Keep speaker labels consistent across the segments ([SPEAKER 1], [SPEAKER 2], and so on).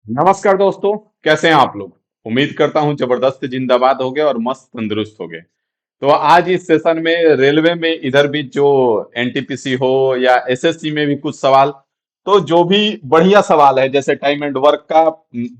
[SPEAKER 1] नमस्कार दोस्तों। कैसे हैं आप लोग। उम्मीद करता हूं जबरदस्त जिंदाबाद हो गए और मस्त तंदुरुस्त हो गए। तो आज इस सेशन में रेलवे में इधर भी जो एनटीपीसी हो या एसएससी में भी कुछ सवाल, तो जो भी बढ़िया सवाल है जैसे टाइम एंड वर्क का,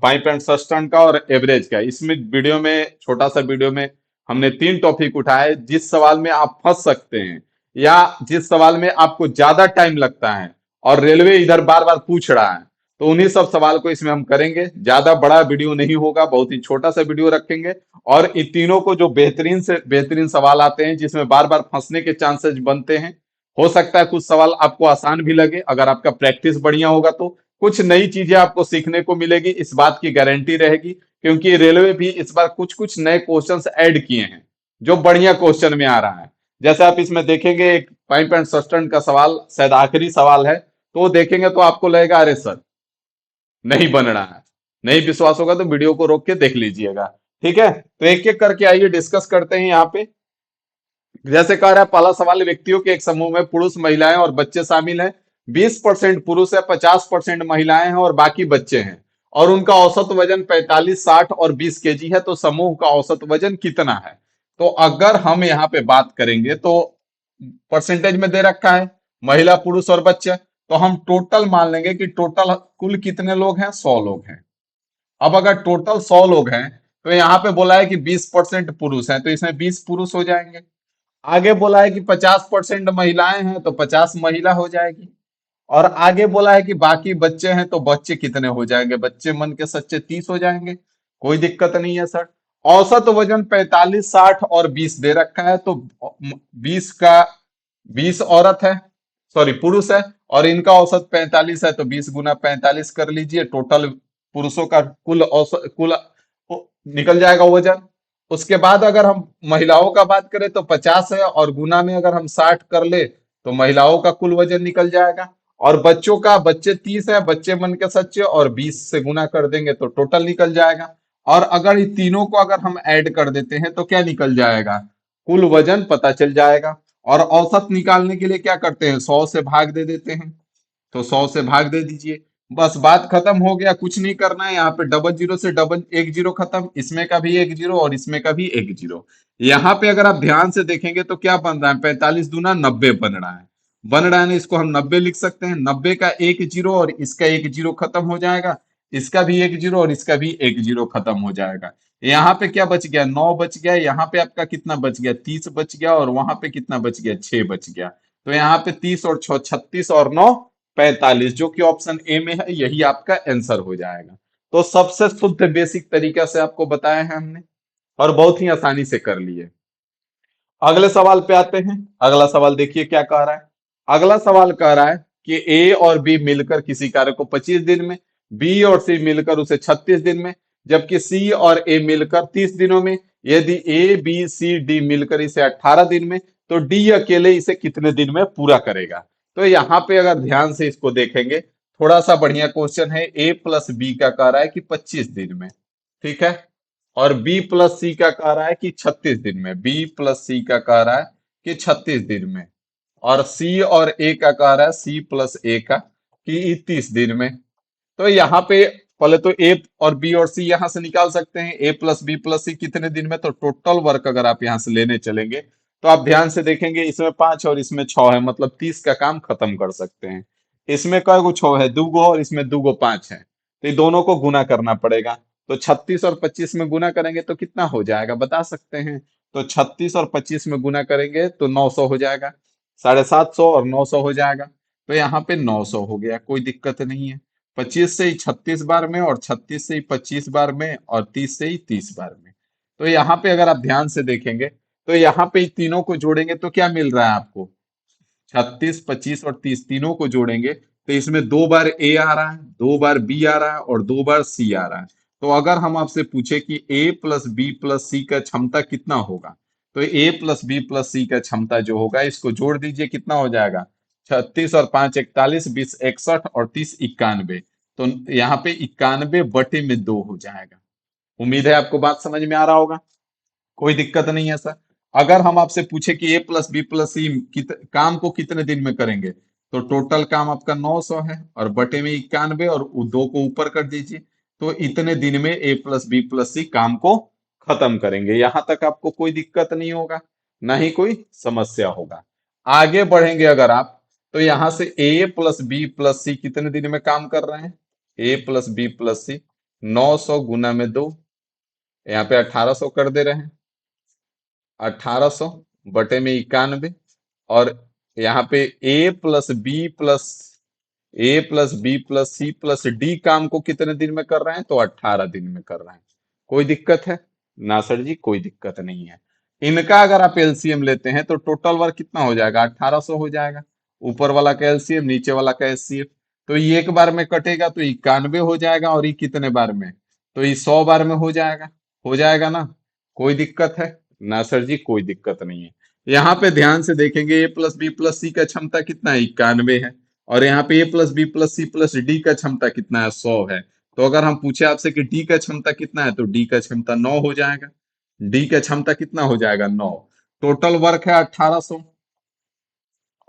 [SPEAKER 1] पाइप एंड सस्टेन का और एवरेज का, इसमें वीडियो में छोटा सा वीडियो में हमने 3 टॉपिक उठाए। जिस सवाल में आप फंस सकते हैं या जिस सवाल में आपको ज्यादा टाइम लगता है और रेलवे इधर बार बार पूछ रहा है, तो उन्हीं सब सवाल को इसमें हम करेंगे। ज्यादा बड़ा वीडियो नहीं होगा, बहुत ही छोटा सा वीडियो रखेंगे। और इन तीनों को जो बेहतरीन से बेहतरीन सवाल आते हैं जिसमें बार बार फंसने के चांसेस बनते हैं। हो सकता है कुछ सवाल आपको आसान भी लगे, अगर आपका प्रैक्टिस बढ़िया होगा तो कुछ नई चीजें आपको सीखने को मिलेगी, इस बात की गारंटी रहेगी। क्योंकि रेलवे भी इस बार कुछ कुछ नए क्वेश्चंस ऐड किए हैं जो बढ़िया क्वेश्चन में आ रहा है। जैसे आप इसमें देखेंगे, एक पाइप एंड सस्टेन का सवाल शायद आखिरी सवाल है, तो वो देखेंगे तो आपको लगेगा अरे सर नहीं बन रहा है। नहीं विश्वास होगा तो वीडियो को रोक के देख लीजिएगा। ठीक है, तो एक एक करके आइए डिस्कस करते हैं यहाँ पे। जैसे कह रहा है पहला सवाल, व्यक्तियों के एक समूह में पुरुष महिलाएं और बच्चे शामिल हैं। 20% पुरुष है, 50% महिलाएं हैं और बाकी बच्चे हैं। और उनका औसत वजन 45, 60 और 20 केजी है। तो समूह का औसत वजन कितना है। तो अगर हम यहाँ पे बात करेंगे तो परसेंटेज में दे रखा है महिला पुरुष और बच्चे, तो हम टोटल मान लेंगे कि टोटल कुल कितने लोग हैं, 100 लोग हैं। अब अगर टोटल 100 लोग हैं तो यहाँ पे बोला है कि 20% पुरुष हैं, तो इसमें 20 पुरुष हो जाएंगे। आगे बोला है कि 50% महिलाएं हैं, तो 50 महिला हो जाएगी। और आगे बोला है कि बाकी बच्चे हैं, तो बच्चे कितने हो जाएंगे, बच्चे मन के सच्चे 30 हो जाएंगे। कोई दिक्कत नहीं है सर। औसत वजन 45, 60 और 20 दे रखा है, तो 20 का 20 औरत है, सॉरी पुरुष है, और इनका औसत 45 है, तो 20 गुना 45 कर लीजिए। टोटल पुरुषों का कुल औसत कुल निकल जाएगा वजन। उसके बाद अगर हम महिलाओं का बात करें तो 50 है, और गुना में अगर हम 60 कर ले तो महिलाओं का कुल वजन निकल जाएगा। और बच्चों का, बच्चे 30 है, बच्चे मन के सच्चे, और 20 से गुना कर देंगे तो टोटल निकल जाएगा। और अगर इन तीनों को अगर हम ऐड कर देते हैं तो क्या निकल जाएगा, कुल वजन पता चल जाएगा। और औसत निकालने के लिए क्या करते हैं, 100 से भाग दे देते हैं। तो 100 से भाग दे दीजिए, बस बात खत्म हो गया। कुछ नहीं करना है, यहाँ पे डबल जीरो से डबल एक जीरो खत्म, इसमें का भी एक जीरो और इसमें का भी एक जीरो। यहाँ पे अगर आप ध्यान से देखेंगे तो क्या बन रहा है, 45 दूना 90 बन रहा है। बन रहा है ना, इसको हम 90 लिख सकते हैं। 90 का एक जीरो और इसका एक जीरो खत्म हो जाएगा। इसका भी एक जीरो और इसका भी एक जीरो खत्म हो जाएगा। यहाँ पे क्या बच गया, 9 बच गया। यहाँ पे आपका कितना बच गया, 30 बच गया। और वहां पे कितना बच गया, 6 बच गया। तो यहाँ पे 30 और 6 36 और 9 45, जो कि ऑप्शन ए में है, यही आपका आंसर हो जाएगा। तो सबसे शुद्ध बेसिक तरीका से आपको बताया है हमने, और बहुत ही आसानी से कर लिए। अगले सवाल पे आते हैं। अगला सवाल देखिए क्या कह रहा है। अगला सवाल कह रहा है कि ए और बी मिलकर किसी कार्य को 25 दिन में, बी और सी मिलकर उसे 36 दिन में, जबकि सी और ए मिलकर 30 दिनों में। यदि ए बी सी डी मिलकर इसे 18 दिन में, तो डी अकेले इसे कितने दिन में पूरा करेगा। तो यहाँ पे अगर ध्यान से इसको देखेंगे, थोड़ा सा बढ़िया क्वेश्चन है। ए प्लस बी का कह रहा है कि 25 दिन में, ठीक है। और बी प्लस सी का कह रहा है कि 36 दिन में। बी प्लस सी का कह रहा है कि 36 दिन में। और सी और ए का कह रहा है, सी प्लस ए का, कि 30 दिन में। तो यहाँ पे पहले तो ए और बी और सी यहां से निकाल सकते हैं। ए प्लस बी प्लस सी कितने दिन में, तो टोटल वर्क अगर आप यहां से लेने चलेंगे तो आप ध्यान से देखेंगे, इसमें 5 और इसमें 6 है, मतलब 30 का काम खत्म कर सकते हैं। इसमें कय गो 6 है, 2 गो, और इसमें 2 गो 5 है, तो ये दोनों को गुना करना पड़ेगा। तो 36 और 25 में गुना करेंगे तो कितना हो जाएगा, बता सकते हैं। तो 36 और 25 में गुना करेंगे तो 900 हो जाएगा। 750 और 900 हो जाएगा। तो यहाँ पे 900 हो गया, कोई दिक्कत नहीं है। 25 से ही 36 बार में, और 36 से ही 25 बार में, और 30 से ही 30 बार में। तो यहाँ पे अगर आप ध्यान से देखेंगे तो यहाँ पे तीनों को जोड़ेंगे तो क्या मिल रहा है आपको, 36, 25 और 30 तीनों को जोड़ेंगे तो इसमें 2 बार ए आ रहा है, 2 बार बी आ रहा है, और 2 बार सी आ रहा है। तो अगर हम आपसे पूछे कि ए प्लस बी प्लस सी का क्षमता कितना होगा, तो ए प्लस बी प्लस सी का क्षमता जो होगा, इसको जोड़ दीजिए, कितना हो जाएगा, 36 और 5 41, 20 61 और 30 91। तो यहाँ पे 91/2 हो जाएगा। उम्मीद है आपको बात समझ में आ रहा होगा, कोई दिक्कत नहीं है सर। अगर हम आपसे पूछे कि ए प्लस बी प्लस सी काम को कितने दिन में करेंगे, तो टोटल काम आपका 900 है, और बटे में 91, और दो को ऊपर कर दीजिए। तो इतने दिन में ए प्लस बी प्लस सी काम को खत्म करेंगे। यहां तक आपको कोई दिक्कत नहीं होगा, ना ही कोई समस्या होगा। आगे बढ़ेंगे अगर आप, तो यहां से ए प्लस बी प्लस सी कितने दिन में काम कर रहे हैं? ए प्लस बी प्लस सी 900 गुना में 2, यहाँ पे 1800 कर दे रहे हैं। 1800 बटे में 91, और यहाँ पे A plus B plus A plus B plus C plus D काम को कितने दिन में कर रहे हैं? तो 18 दिन में कर रहे हैं। कोई दिक्कत है? ना सर जी, कोई दिक्कत नहीं है। इनका अगर आप एलसीएम लेते हैं तो टोटल वर्क कितना हो जाएगा? 1800 हो जाएगा। ऊपर वाला का एलसीएम, नीचे वाला का एचसीएफ। तो ये एक बार में कटेगा तो 91 हो जाएगा, और ये कितने बार में? तो ये 100 बार में हो जाएगा। हो जाएगा ना? कोई दिक्कत है? ना सर जी, कोई दिक्कत नहीं है। यहाँ पे ध्यान से देखेंगे, A plus B plus C का क्षमता कितना है? 91 है। और यहाँ पे A plus B plus C plus D का क्षमता कितना है? 100 है। तो अगर हम पूछे आपसे कि डी का क्षमता कितना है, तो डी का क्षमता 9 हो जाएगा। डी का क्षमता कितना हो जाएगा? 9। टोटल वर्क है 1800,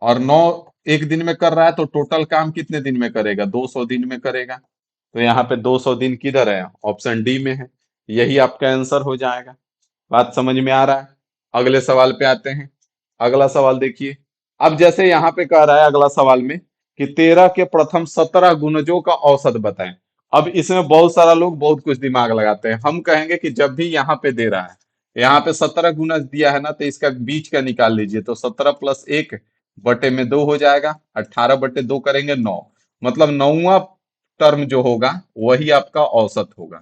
[SPEAKER 1] और 9 एक दिन में कर रहा है, तो टोटल काम कितने दिन में करेगा? 200 दिन में करेगा। तो यहाँ पे 200 दिन किधर है? ऑप्शन डी में है। यही आपका आंसर हो जाएगा। बात समझ में आ रहा है? अगले सवाल पे आते हैं। अगला सवाल देखिए। अब जैसे यहाँ पे कह रहा है अगला सवाल में कि 13 के प्रथम 17 गुणजों का औसत बताएं। अब इसमें बहुत सारा लोग बहुत कुछ दिमाग लगाते हैं। हम कहेंगे कि जब भी यहाँ पे दे रहा है, यहाँ पे 17 गुणज दिया है ना, तो इसका बीच का निकाल लीजिए। तो 17 प्लस 1 बटे में 2 हो जाएगा। 18 बटे 2 करेंगे 9। मतलब 9वां टर्म जो होगा वही आपका औसत होगा,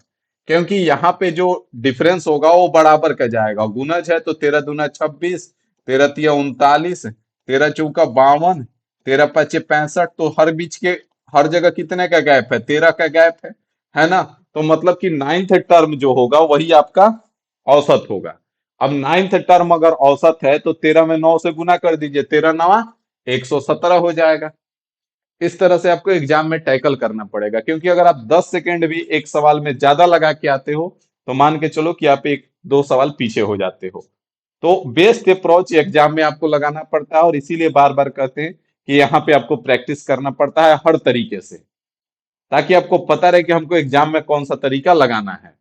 [SPEAKER 1] क्योंकि यहाँ पे जो डिफरेंस होगा वो बराबर का जाएगा। गुणज है तो 13 दूना 26, 13 तिया 39, 13 चौका 52, 13 पचे 65। तो हर बीच के हर जगह कितने का गैप है? 13 का गैप है ना? तो मतलब कि नाइन्थ टर्म जो होगा वही आपका औसत होगा। अब नाइन्थ टर्म अगर औसत है तो 13 में 9 से गुना कर दीजिए, 13 नवा 117 हो जाएगा। इस तरह से आपको एग्जाम में टैकल करना पड़ेगा, क्योंकि अगर आप 10 सेकेंड भी एक सवाल में ज्यादा लगा के आते हो तो मान के चलो कि आप एक दो सवाल पीछे हो जाते हो। तो बेस्ट अप्रोच एग्जाम में आपको लगाना पड़ता है, और इसीलिए बार बार कहते हैं कि यहाँ पे आपको प्रैक्टिस करना पड़ता है हर तरीके से, ताकि आपको पता रहे कि हमको एग्जाम में कौन सा तरीका लगाना है।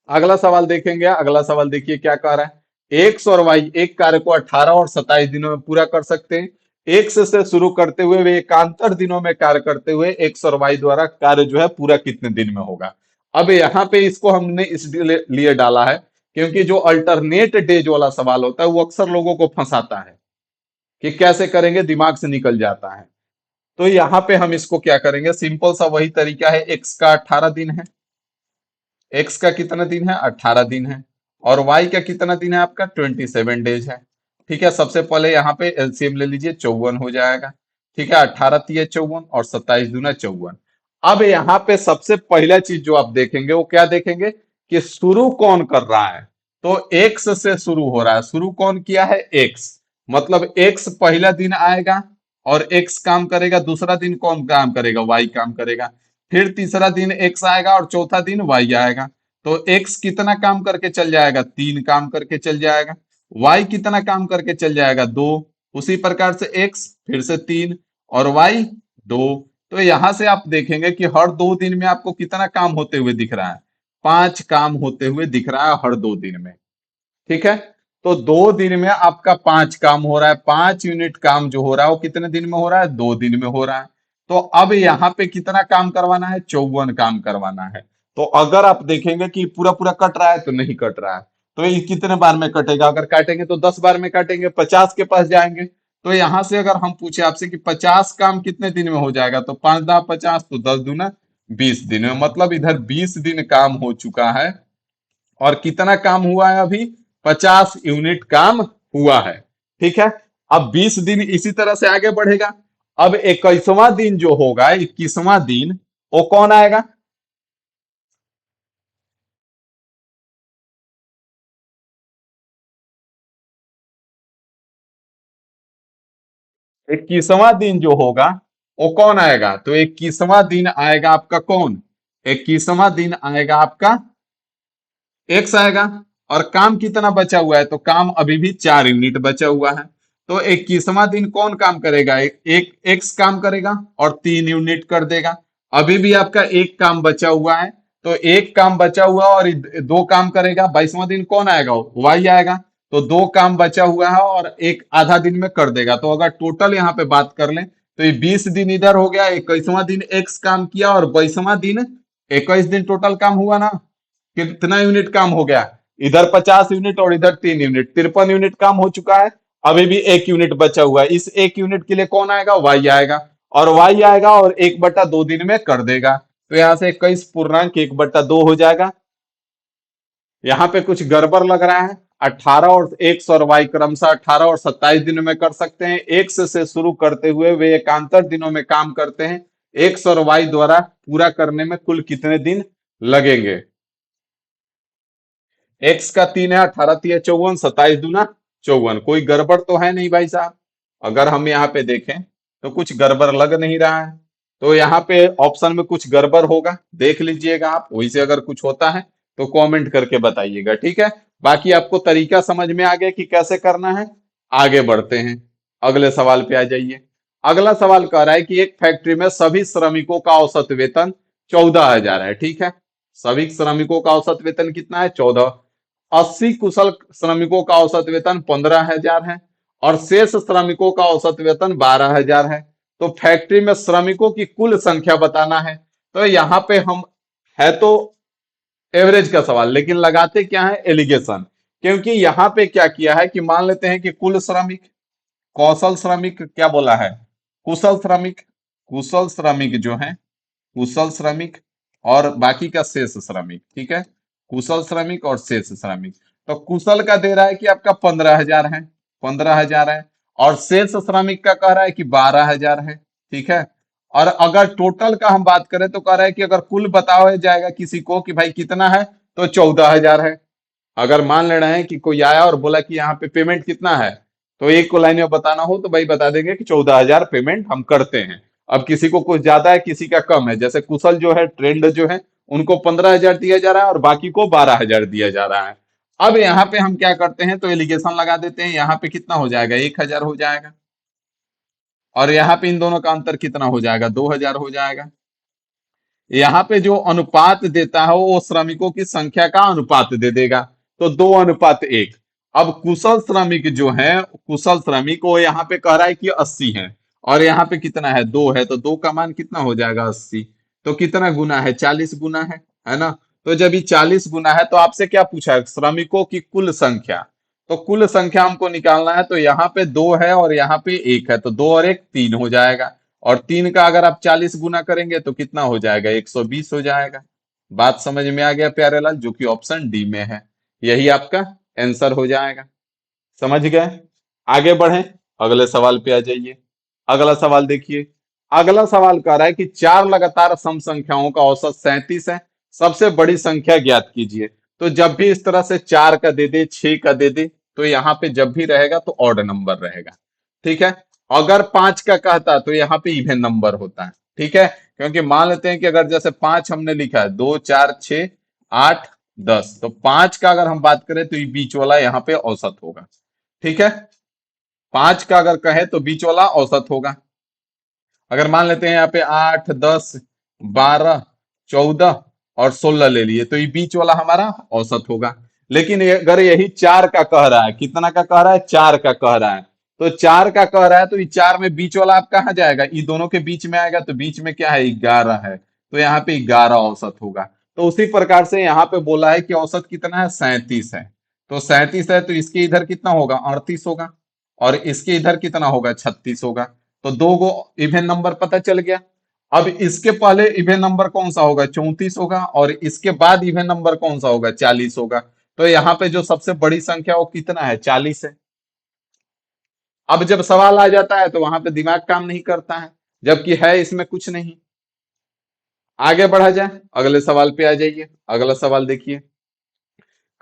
[SPEAKER 1] अगला सवाल देखेंगे। अगला सवाल देखिए क्या कह रहा है। एक्स और वाई एक कार्य को 18 और 27 दिनों में पूरा कर सकते हैं। एक्स से शुरू करते हुए वे एकांतर दिनों में कार्य करते हुए एक्स और वाई द्वारा कार्य जो है पूरा कितने दिन में होगा? अब यहाँ पे इसको हमने लिए डाला है, क्योंकि जो अल्टरनेट डेज वाला सवाल होता है वो अक्सर लोगों को फंसाता है कि कैसे करेंगे, दिमाग से निकल जाता है। तो यहाँ पे हम इसको क्या करेंगे, सिंपल सा वही तरीका है। एक्स का 18 दिन है, एक्स का कितना दिन है? 18 दिन है। और वाई का कितना दिन है? आपका 27 डेज है। ठीक है, सबसे पहले यहाँ पे एलसीएम ले लीजिए, 54 हो जाएगा। ठीक है, 18 तिया 54 और 27 दूना 54। अब यहाँ पे सबसे पहला चीज जो आप देखेंगे वो क्या देखेंगे कि शुरू कौन कर रहा है? तो एक्स से शुरू हो रहा है। शुरू कौन किया है? एक्स। मतलब एक्स पहला दिन आएगा और एक्स काम करेगा, दूसरा दिन कौन काम करेगा? वाई काम करेगा। फिर तीसरा दिन एक्स आएगा और चौथा दिन वाई आएगा। तो एक्स कितना काम करके चल जाएगा? 3 काम करके चल जाएगा। वाई कितना काम करके चल जाएगा? 2। उसी प्रकार से एक्स फिर से 3 और वाई 2। तो यहां से आप देखेंगे कि हर 2 दिन में आपको कितना काम होते हुए दिख रहा है? 5 काम होते हुए दिख रहा है हर 2 दिन में। ठीक है, तो 2 दिन में आपका 5 काम हो रहा है। 5 यूनिट काम जो हो रहा है वो कितने दिन में हो रहा है? 2 दिन में हो रहा है। तो अब यहाँ पे कितना काम करवाना है? 54 काम करवाना है। तो अगर आप देखेंगे कि पूरा पूरा कट रहा है, तो नहीं कट रहा है। तो ये कितने बार में कटेगा? अगर काटेंगे तो 10 बार में काटेंगे, 50 के पास जाएंगे। तो यहां से अगर हम पूछे आपसे कि 50 काम कितने दिन में हो जाएगा, तो 5 दा 50, तो 10 दूना 20 दिन में। मतलब इधर 20 दिन काम हो चुका है। और कितना काम हुआ है अभी? 50 यूनिट काम हुआ है। ठीक है, अब 20 दिन इसी तरह से आगे बढ़ेगा। अब 21वां दिन जो होगा, 21वां दिन, वो कौन आएगा? 21वां दिन जो होगा वो कौन आएगा? तो 21वां दिन आएगा आपका कौन? 21वां दिन आएगा आपका एक्स आएगा। और काम कितना बचा हुआ है? तो काम अभी भी 4 यूनिट बचा हुआ है। तो 21वां दिन कौन काम करेगा? एक एक्स काम करेगा और 3 यूनिट कर देगा। अभी भी आपका एक काम बचा हुआ है। तो एक काम बचा हुआ और दो काम करेगा, 22वां दिन कौन आएगा? वाई आएगा। तो दो काम बचा हुआ है और एक आधा दिन में कर देगा। तो अगर टोटल यहाँ पे बात कर लें तो ये 20 दिन इधर हो गया, 21वां दिन एक्स काम किया और 22वां दिन, 21 दिन टोटल काम हुआ ना। कितना यूनिट काम हो गया? इधर 50 यूनिट और इधर 3 यूनिट, 53 यूनिट काम हो चुका है। अभी भी एक यूनिट बचा हुआ है। इस एक यूनिट के लिए कौन आएगा? वाई आएगा। और वाई आएगा और 1/2 दिन में कर देगा। तो यहां से 21.1/2 हो जाएगा। यहाँ पे कुछ गड़बड़ लग रहा है। 18 और एक्स और वाई क्रमशः 18 और 27 दिनों में कर सकते हैं। एक्स से शुरू करते हुए वे एकांतर दिनों में काम करते हैं। एक्स और वाई द्वारा पूरा करने में कुल कितने दिन लगेंगे? एक्स का 3 है, 18 × 3 = 54, 27 × 2 = 54। कोई गड़बड़ तो है नहीं भाई साहब? अगर हम यहाँ पे देखें तो कुछ गड़बड़ लग नहीं रहा है। तो यहाँ पे ऑप्शन में कुछ गड़बड़ होगा, देख लीजिएगा आप। वही से अगर कुछ होता है तो कमेंट करके बताइएगा, ठीक है? बाकी आपको तरीका समझ में आ गया कि कैसे करना है। आगे बढ़ते हैं, अगले सवाल पे आ जाइए। अगला सवाल कह रहा है कि एक फैक्ट्री में सभी श्रमिकों का औसत वेतन 14,000 है, ठीक है? सभी श्रमिकों का औसत वेतन कितना है? 14। 80 कुशल श्रमिकों का औसत वेतन 15,000 है और शेष श्रमिकों का औसत वेतन 12,000 है। तो फैक्ट्री में श्रमिकों की कुल संख्या बताना है। तो यहाँ पे हम, है तो एवरेज का सवाल, लेकिन लगाते क्या है? एलिगेशन। क्योंकि यहाँ पे क्या किया है कि मान लेते हैं कि कुल श्रमिक, कौशल श्रमिक क्या बोला है? कुशल श्रमिक, कुशल श्रमिक जो है, कुशल श्रमिक और बाकी का शेष श्रमिक, ठीक है? कुशल श्रमिक और शेष श्रमिक। तो कुशल का दे रहा है कि आपका 15,000 है, 15,000 है। और शेष श्रमिक का कह रहा है कि 12,000 है, ठीक है? और अगर टोटल का हम बात करें तो कह रहा है कि अगर कुल बताया जाएगा किसी को कि भाई कितना है, तो 14,000 है। अगर मान ले रहे हैं कि कोई आया और बोला कि यहाँ पे पेमेंट कितना है, तो एक को लाइन में बताना हो तो भाई बता देंगे कि 14,000 पेमेंट हम करते हैं। अब किसी को कुछ ज्यादा है, किसी का कम है। जैसे कुशल जो है, ट्रेंड जो है, उनको 15,000 दिया जा रहा है और बाकी को 12,000 दिया जा रहा है। अब यहाँ पे हम क्या करते हैं, तो एलिगेशन लगा देते हैं। यहाँ पे कितना हो जाएगा? 1,000 हो जाएगा। और यहाँ पे इन दोनों का अंतर कितना हो जाएगा? 2,000 हो जाएगा। यहाँ पे जो अनुपात देता है वो श्रमिकों की संख्या का अनुपात दे देगा। तो 2:1। अब कुशल श्रमिक जो है, कुशल श्रमिक वो यहाँ पे कह रहा है कि 80 है और यहाँ पे कितना है? 2 है। तो 2 का मान कितना हो जाएगा? 80। तो कितना गुना है? 40 गुना है ना? तो जब ये 40 गुना है तो आपसे क्या पूछा है? श्रमिकों की कुल संख्या। तो कुल संख्या हमको निकालना है। तो यहाँ पे 2 है और यहाँ पे 1 है। तो 2 और 1 3 हो जाएगा। और 3 का अगर आप 40 गुना करेंगे तो कितना हो जाएगा? 120 हो जाएगा। बात समझ में आ गया प्यारे लाल? जो कि ऑप्शन डी में है, यही आपका आंसर हो जाएगा। समझ गए? आगे बढ़े, अगले सवाल पे आ जाइए। अगला सवाल देखिए। अगला सवाल कह रहा है कि चार लगातार सम संख्याओं का औसत 37 है। सबसे बड़ी संख्या ज्ञात कीजिए। तो जब भी इस तरह से 4 का दे दे, 6 का दे दे, तो यहाँ पे जब भी रहेगा तो ऑड नंबर रहेगा, ठीक है? अगर 5 का कहता तो यहाँ पे इवन नंबर होता है, ठीक है? क्योंकि मान लेते हैं कि अगर जैसे 5 हमने लिखा है, 2 4 6 8 10, तो 5 का अगर हम बात करें तो ये बीच वाला यहाँ पे औसत होगा, ठीक है? 5 का अगर कहे तो बीच वाला औसत होगा। अगर मान लेते हैं यहाँ पे 8 10 12 14 और 16 ले लिए तो ये बीच वाला हमारा औसत होगा। लेकिन अगर यही 4 का कह रहा है, कितना का कह रहा है? 4 का कह रहा है। तो 4 का कह रहा है तो ये 4 में बीच वाला आप कहाँ जाएगा? ये दोनों के बीच में आएगा। तो बीच में क्या है? 11 है। तो यहाँ पे 11 औसत होगा। तो उसी प्रकार से यहाँ पे बोला है कि औसत कितना है? 37 है। तो 37 है तो इसके इधर कितना होगा? 38 होगा। और इसके इधर कितना होगा? 36 होगा। तो दो गो इवन नंबर पता चल गया। अब इसके पहले इवन नंबर कौन सा होगा? 34 होगा। और इसके बाद इवन नंबर कौन सा होगा? 40 होगा। तो यहाँ पे जो सबसे बड़ी संख्या वो कितना है? 40 है। अब जब सवाल आ जाता है तो वहां पे दिमाग काम नहीं करता है, जबकि है इसमें कुछ नहीं। आगे बढ़ा जाए, अगले सवाल पे आ जाइए। अगला सवाल देखिए।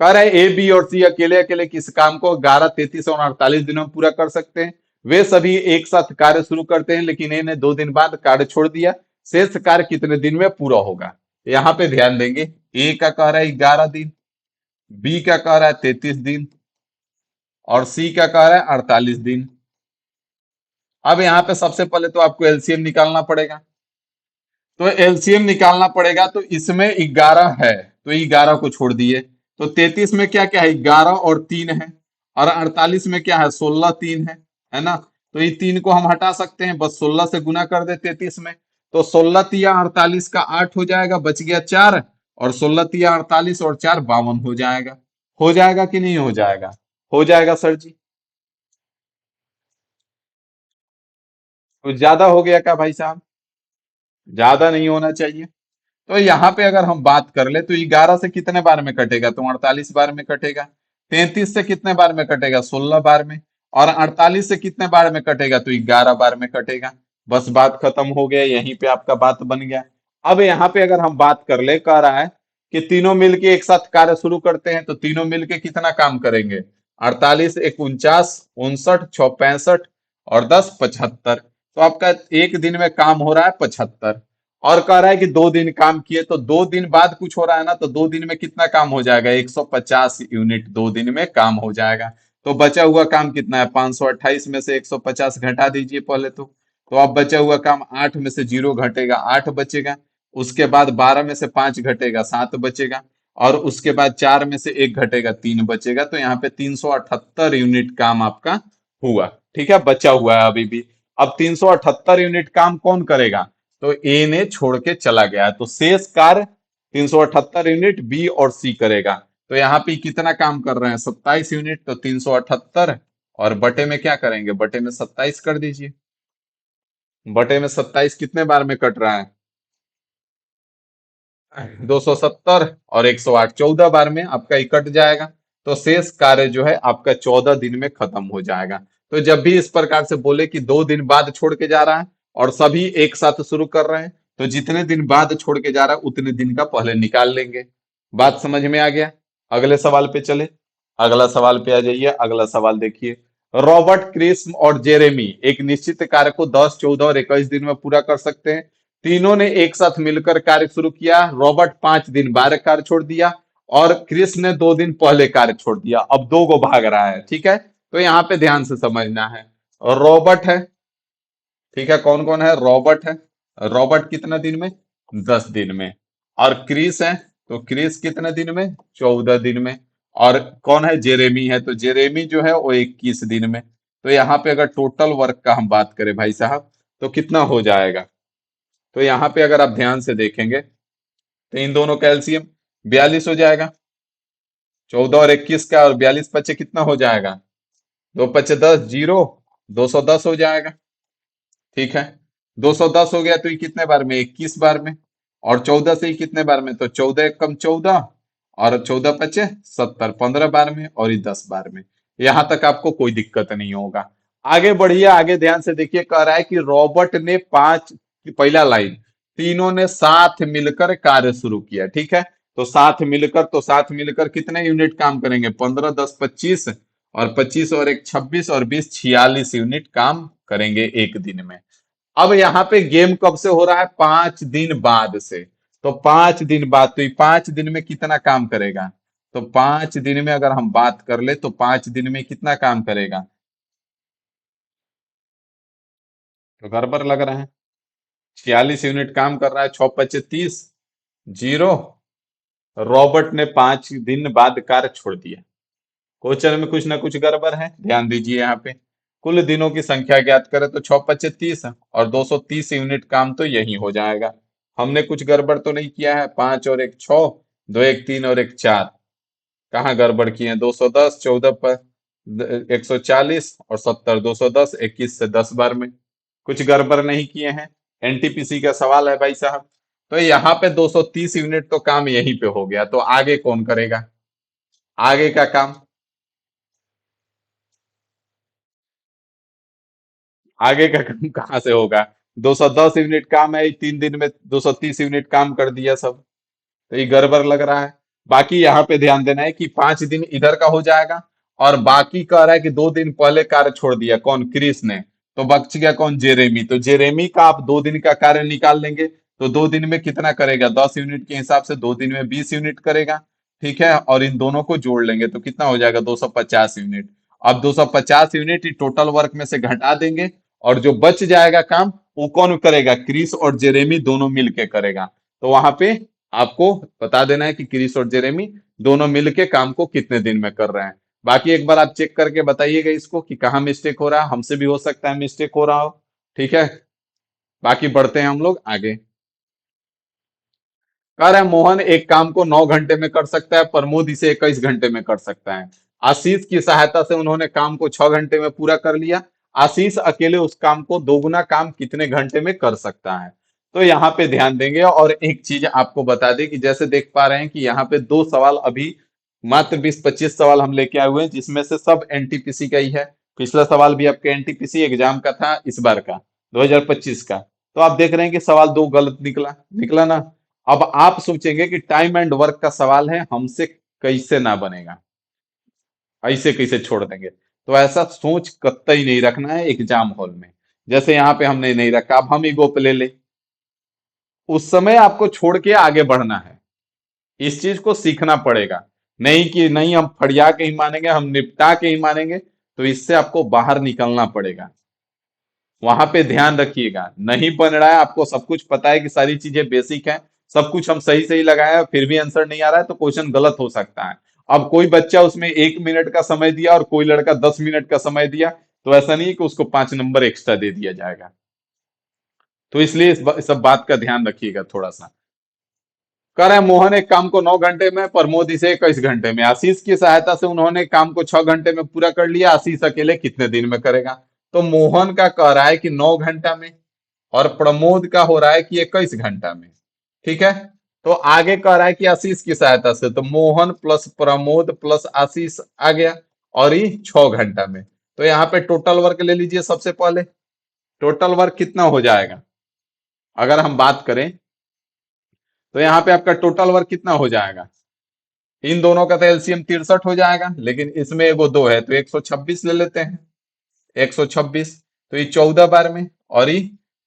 [SPEAKER 1] कह रहा है ए बी और सी अकेले अकेले किस काम को 11 33 और 48 दिनों में पूरा कर सकते हैं। वे सभी एक साथ कार्य शुरू करते हैं लेकिन ए ने 2 दिन बाद कार्य छोड़ दिया। शेष कार्य कितने दिन में पूरा होगा? यहाँ पे ध्यान देंगे। ए का कह रहा है 11 दिन, बी का कह रहा है 33 दिन और सी का कह रहा है 48 दिन। अब यहाँ पे सबसे पहले तो आपको एलसीएम निकालना पड़ेगा। तो एलसीएम निकालना पड़ेगा, तो इसमें 11 है, तो 11 को छोड़ दिए। तो 33 में क्या क्या है, 11 और 3 है। और 48 में क्या है, 16 3 है ना। तो ये 3 को हम हटा सकते हैं, बस 16 से गुना कर दे 33 में। तो 16 तिया 48 का 8 हो जाएगा, बच गया 4। और 16 तिया 48 और 4 52 हो जाएगा। हो जाएगा कि नहीं हो जाएगा? हो जाएगा सर जी। कुछ ज्यादा हो गया क्या भाई साहब? ज्यादा नहीं होना चाहिए। तो यहाँ पे अगर हम बात कर ले, तो 11 से कितने बार में कटेगा, तो 48 बार में कटेगा। 33 से कितने बार में कटेगा, 16 बार में। और 48 से कितने बार में कटेगा, तो 11 बार में कटेगा। बस बात खत्म हो गया, यहीं पे आपका बात बन गया। अब यहाँ पे अगर हम बात कर ले, कह रहा है कि तीनों मिलके एक साथ कार्य शुरू करते हैं, तो तीनों मिलके कितना काम करेंगे। 48 एक 49, 59 6 65 और 10 75। तो आपका एक दिन में काम हो रहा है 75। और कह रहा है कि 2 दिन काम किए, तो 2 दिन बाद कुछ हो रहा है ना, तो 2 दिन में कितना काम हो जाएगा, 150 यूनिट 2 दिन में काम हो जाएगा। तो बचा हुआ काम कितना है, 528 में से 150 घटा दीजिए पहले तो अब बचा हुआ काम 8 में से 0 घटेगा, 8 बचेगा। उसके बाद 12 में से 5 घटेगा, 7 बचेगा। और उसके बाद 4 में से 1 घटेगा, 3 बचेगा। तो यहाँ पे 378 यूनिट काम आपका हुआ। ठीक है, बचा हुआ है अभी भी। अब 378 यूनिट काम कौन करेगा, तो ए ने छोड़ के चला गया है, तो शेष कार्य 378 यूनिट बी और सी करेगा। तो यहाँ पे कितना काम कर रहे हैं, 27 यूनिट। तो 378 और बटे में क्या करेंगे, बटे में 27 कर दीजिए। बटे में 27 कितने बार में कट रहा है, 270 और 108, 14 बार में आपका ये कट जाएगा। तो शेष कार्य जो है आपका 14 दिन में खत्म हो जाएगा। तो जब भी इस प्रकार से बोले कि 2 दिन बाद छोड़ के जा रहा है और सभी एक साथ शुरू कर रहे हैं, तो जितने दिन बाद छोड़ के जा रहा है उतने दिन का पहले निकाल लेंगे। बात समझ में आ गया? अगले सवाल पे चले। अगला सवाल पे आ जाइए। अगला सवाल देखिए। रॉबर्ट, क्रिस्म और जेरेमी एक निश्चित कार्य को 10, 14 और 21 दिन में पूरा कर सकते हैं। तीनों ने एक साथ मिलकर कार्य शुरू किया। रॉबर्ट 5 दिन बाद कार्य छोड़ दिया और क्रिस ने 2 दिन पहले कार्य छोड़ दिया। अब दो को भाग रहा है, ठीक है। तो यहाँ पे ध्यान से समझना है। रॉबर्ट है, ठीक है, कौन कौन है, रॉबर्ट है। रॉबर्ट कितना दिन में, 10 दिन में। और क्रिस है, तो क्रिस कितने दिन में, 14 दिन में। और कौन है, जेरेमी है, तो जेरेमी जो है वो 21 दिन में। तो यहाँ पे अगर टोटल वर्क का हम बात करें भाई साहब, तो कितना हो जाएगा। तो यहाँ पे अगर आप ध्यान से देखेंगे, तो इन दोनों का एलसीएम 42 हो जाएगा। 14 और 21 का, और 42 पचे कितना हो जाएगा, 2 पचे 10, 0, 210 हो जाएगा। ठीक है, 210 हो गया, तो ये कितने बार में, 21 बार में। और 14 से ही कितने बार में, तो 14 एक कम 14, और 14 पचे 70, 15 बार में, और ये 10 बार में। यहां तक आपको कोई दिक्कत नहीं होगा। आगे बढ़िए, आगे ध्यान से देखिए। कह रहा है कि रॉबर्ट ने पांच, पहला लाइन, तीनों ने साथ मिलकर कार्य शुरू किया। ठीक है, तो साथ मिलकर, तो साथ मिलकर कितने यूनिट काम करेंगे, 15 10 25, और 25 और एक 26, और 20 46 यूनिट काम करेंगे एक दिन में। अब यहाँ पे गेम कब से हो रहा है, 5 दिन बाद से। तो 5 दिन बाद, तो ये 5 दिन में कितना काम करेगा, तो 5 दिन में अगर हम बात कर ले, तो 5 दिन में कितना काम करेगा, तो गड़बड़ लग रहा है। 46 यूनिट काम कर रहा है, 6 पचे 30, 0। रॉबर्ट ने 5 दिन बाद कार्य छोड़ दिया। क्वेश्चन में कुछ ना कुछ गड़बड़ है, ध्यान दीजिए यहाँ पे। कुल दिनों की संख्या ज्ञात करें, तो 6 पचे 30 और 230 यूनिट काम तो यही हो जाएगा। हमने कुछ गड़बड़ तो नहीं किया है, 5 और 1 6, 2 1 3 और 1 4, कहाँ गड़बड़ किए हैं, 210, 14 पर 140 और 70, 210 21 से 10 बार में। कुछ गड़बड़ नहीं किए हैं। एनटीपीसी का सवाल है भाई साहब। तो यहाँ पे 230 यूनिट तो काम यहीं पे हो गया, तो आगे कौन करेगा, आगे का काम, आगे का काम कहाँ से होगा। 210 यूनिट काम है, 3 दिन में 230 यूनिट काम कर दिया सब। तो ये गड़बड़ लग रहा है। बाकी यहाँ पे ध्यान देना है कि 5 दिन इधर का हो जाएगा। और बाकी कह रहा है कि 2 दिन पहले कार्य छोड़ दिया, कौन, क्रिस ने। तो बच गया कौन, जेरेमी। तो जेरेमी का आप 2 दिन का कार्य निकाल लेंगे, तो 2 दिन में कितना करेगा, 10 यूनिट के हिसाब से 2 दिन में 20 यूनिट करेगा। ठीक है, और इन दोनों को जोड़ लेंगे तो कितना हो जाएगा, 250 यूनिट। अब 250 यूनिट टोटल वर्क में से घटा देंगे, और जो बच जाएगा काम वो कौन करेगा? क्रिस और जेरेमी दोनों मिलके करेगा। तो वहां पे आपको बता देना है कि क्रिस और जेरेमी दोनों मिलके काम को कितने दिन में कर रहे हैं। बाकी एक बार आप चेक करके बताइएगा इसको कि कहाँ मिस्टेक हो रहा है, हमसे भी हो सकता है मिस्टेक हो रहा हो। ठीक है, बाकी बढ़ते हैं हम लोग आगे। कह रहे हैं मोहन एक काम को 9 घंटे में कर सकता है, प्रमोद इसे 21 घंटे में कर सकता है। आशीष की सहायता से उन्होंने काम को 6 घंटे में पूरा कर लिया। आशीष अकेले उस काम को दोगुना काम कितने घंटे में कर सकता है? तो यहाँ पे ध्यान देंगे और एक चीज आपको बता दें कि जैसे देख पा रहे हैं कि यहाँ पे दो सवाल अभी मात्र 20-25 सवाल हम लेके आए हुए हैं, जिसमें से सब एनटीपीसी का ही है। पिछला सवाल भी आपके एनटीपीसी एग्जाम का था, इस बार का 2025 का। तो आप देख रहे हैं कि सवाल दो गलत निकला निकला ना। अब आप सोचेंगे कि टाइम एंड वर्क का सवाल है, हमसे कैसे ना बनेगा, ऐसे कैसे छोड़ देंगे? तो ऐसा सोच कतई नहीं रखना है एग्जाम हॉल में। जैसे यहाँ पे हमने नहीं रखा, अब हम ईगो पे ले ले। उस समय आपको छोड़ के आगे बढ़ना है, इस चीज को सीखना पड़ेगा। नहीं कि नहीं हम फड़िया के ही मानेंगे, हम निपटा के ही मानेंगे, तो इससे आपको बाहर निकलना पड़ेगा। वहां पे ध्यान रखिएगा, नहीं बन रहा है, आपको सब कुछ पता है कि सारी चीजें बेसिक है, सब कुछ हम सही सही लगाया, फिर भी आंसर नहीं आ रहा है, तो क्वेश्चन गलत हो सकता है। अब कोई बच्चा उसमें 1 मिनट का समय दिया और कोई लड़का 10 मिनट का समय दिया, तो ऐसा नहीं है कि उसको 5 नंबर एक्स्ट्रा दे दिया जाएगा। तो इसलिए इस सब बात का ध्यान रखिएगा थोड़ा सा। कह रहे हैं मोहन एक काम को 9 घंटे में, प्रमोद इसे 21 घंटे में। आशीष की सहायता से उन्होंने काम को 6 घंटे में पूरा कर लिया। आशीष अकेले कितने दिन में करेगा? तो मोहन का कह रहा है कि 9 घंटा में, और प्रमोद का हो रहा है कि 21 घंटा में। ठीक है, तो आगे कह रहा है कि आशीष की सहायता से, तो मोहन प्लस प्रमोद प्लस आशीष आ गया, और ये 6 घंटा में। तो यहाँ पे टोटल वर्क ले लीजिए। सबसे पहले टोटल वर्क कितना हो जाएगा? अगर हम बात करें तो यहाँ पे आपका टोटल वर्क कितना हो जाएगा? इन दोनों का तो एलसीएम 63 हो जाएगा, लेकिन इसमें वो दो है तो 126 ले लेते हैं। 126, तो ये 14 बार में, और ये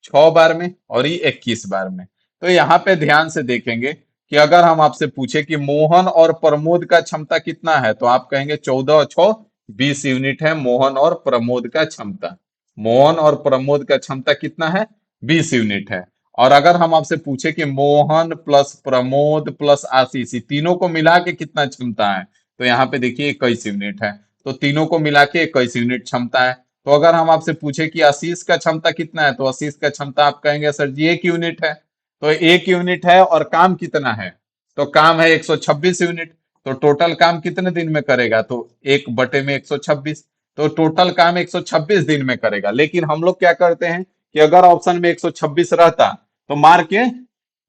[SPEAKER 1] 6 बार में, और ये 21 बार में। तो यहाँ पे ध्यान से देखेंगे कि अगर हम आपसे पूछे कि मोहन और प्रमोद का क्षमता कितना है, तो आप कहेंगे 14 और 6 20 यूनिट है मोहन और प्रमोद का क्षमता। मोहन और प्रमोद का क्षमता कितना है? 20 यूनिट है। और अगर हम आपसे पूछे कि मोहन प्लस प्रमोद प्लस आशीष, तीनों को मिला के कितना क्षमता है, तो यहाँ पे देखिए 21 यूनिट है। तो तीनों को मिला के 21 यूनिट क्षमता है। तो अगर हम आपसे पूछे कि आशीष का क्षमता कितना है, तो आशीष का क्षमता आप कहेंगे सर जी 1 यूनिट है। तो 1 यूनिट है और काम कितना है? तो काम है 126 यूनिट। तो टोटल काम कितने दिन में करेगा? तो 1/में 126। तो टोटल काम 126 दिन में करेगा। लेकिन हम लोग क्या करते हैं कि अगर ऑप्शन में 126 रहता तो मार के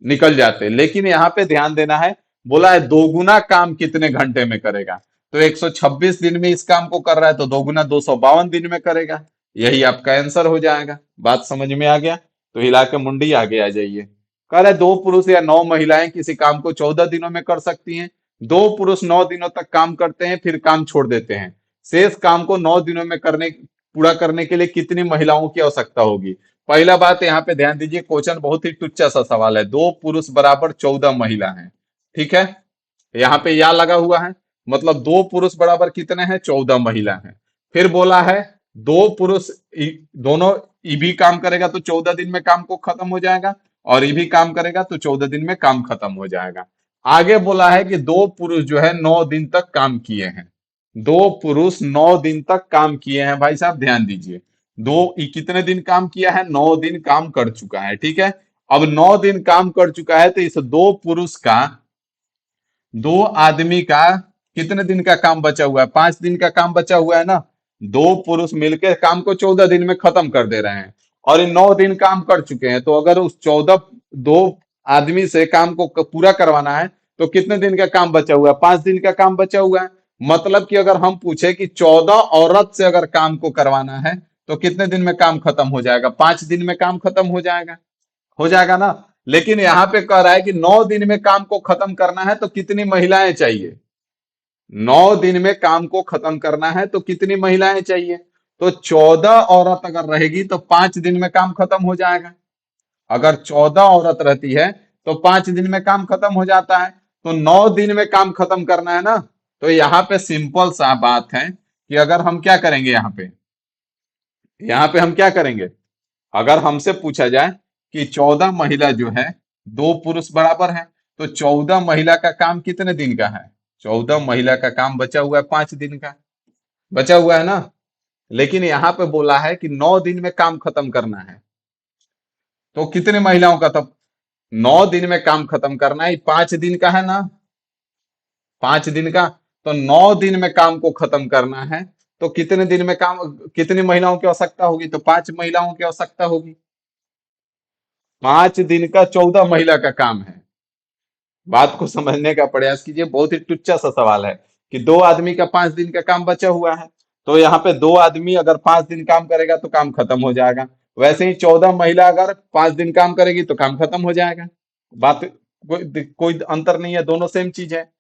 [SPEAKER 1] निकल जाते, लेकिन यहाँ पे ध्यान देना है, बोला है दोगुना काम कितने घंटे में करेगा। तो 126 दिन में इस काम को कर रहा है, तो दोगुना 252 दिन में करेगा। यही आपका आंसर हो जाएगा। बात समझ में आ गया? तो हिला के मुंडी आगे आ जाइए। कह रहा है 2 पुरुष या 9 महिलाएं किसी काम को 14 दिनों में कर सकती हैं। 2 पुरुष 9 दिनों तक काम करते हैं, फिर काम छोड़ देते हैं। शेष काम को 9 दिनों में पूरा करने के लिए कितनी महिलाओं की आवश्यकता होगी? पहला बात यहाँ पे ध्यान दीजिए, क्वेश्चन बहुत ही टुच्चा सा सवाल है। 2 पुरुष बराबर 14 महिला है। ठीक है, यहाँ पे या लगा हुआ है, मतलब 2 पुरुष बराबर कितने हैं? 14 महिला हैं। फिर बोला है 2 पुरुष दोनों ये भी काम करेगा तो 14 दिन में काम को खत्म हो जाएगा, और ये भी काम करेगा तो 14 दिन में काम खत्म हो जाएगा। आगे बोला है कि 2 पुरुष जो है 9 दिन तक काम किए हैं। 2 पुरुष 9 दिन तक काम किए हैं, भाई साहब ध्यान दीजिए। कितने दिन काम किया है? 9 दिन काम कर चुका है। ठीक है, अब 9 दिन काम कर चुका है, तो इस 2 पुरुष का, 2 आदमी का कितने दिन का काम बचा हुआ है? 5 दिन का काम बचा हुआ है ना। 2 पुरुष मिलकर काम को 14 दिन में खत्म कर दे रहे हैं, और इन 9 दिन काम कर चुके हैं। तो अगर उस 2 आदमी से काम को पूरा करवाना है, तो कितने दिन का काम बचा हुआ है? 5 दिन का काम बचा हुआ है। मतलब कि अगर हम पूछे कि 14 औरत से अगर काम को करवाना है, तो कितने दिन में काम खत्म हो जाएगा? 5 दिन में काम खत्म हो जाएगा ना। लेकिन यहाँ पे कह रहा है कि 9 दिन में काम को खत्म करना है तो कितनी महिलाएं चाहिए? 9 दिन में काम को खत्म करना है तो कितनी महिलाएं चाहिए? तो 14 औरत अगर रहेगी तो 5 दिन में काम खत्म हो जाएगा। अगर 14 औरत रहती है तो 5 दिन में काम खत्म हो जाता है। तो 9 दिन में काम खत्म करना है ना। तो यहाँ पे सिंपल सा बात है कि अगर हम क्या करेंगे, यहाँ पे हम क्या करेंगे, अगर हमसे पूछा जाए कि 14 महिला जो है, 2 पुरुष बराबर है, तो 14 महिला का काम कितने दिन का है? 14 महिला का काम बचा हुआ है 5 दिन का, बचा हुआ है ना। लेकिन यहाँ पे बोला है कि 9 दिन में काम खत्म करना है, तो कितने महिलाओं का तब? 9 दिन में काम खत्म करना है, 5 दिन का है ना, 5 दिन का। तो 9 दिन में काम को खत्म करना है, तो कितने दिन में काम, कितनी महिलाओं की आवश्यकता होगी? तो 5 महिलाओं की आवश्यकता होगी। 5 दिन का 14 महिला का काम है। बात को समझने का प्रयास कीजिए, बहुत ही टुच्चा सा सवाल है कि 2 आदमी का 5 दिन का काम बचा हुआ है, तो यहाँ पे 2 आदमी अगर 5 दिन काम करेगा तो काम खत्म हो जाएगा। वैसे ही 14 महिला अगर 5 दिन काम करेगी तो काम खत्म हो जाएगा। बात, कोई अंतर नहीं है, दोनों सेम चीज है।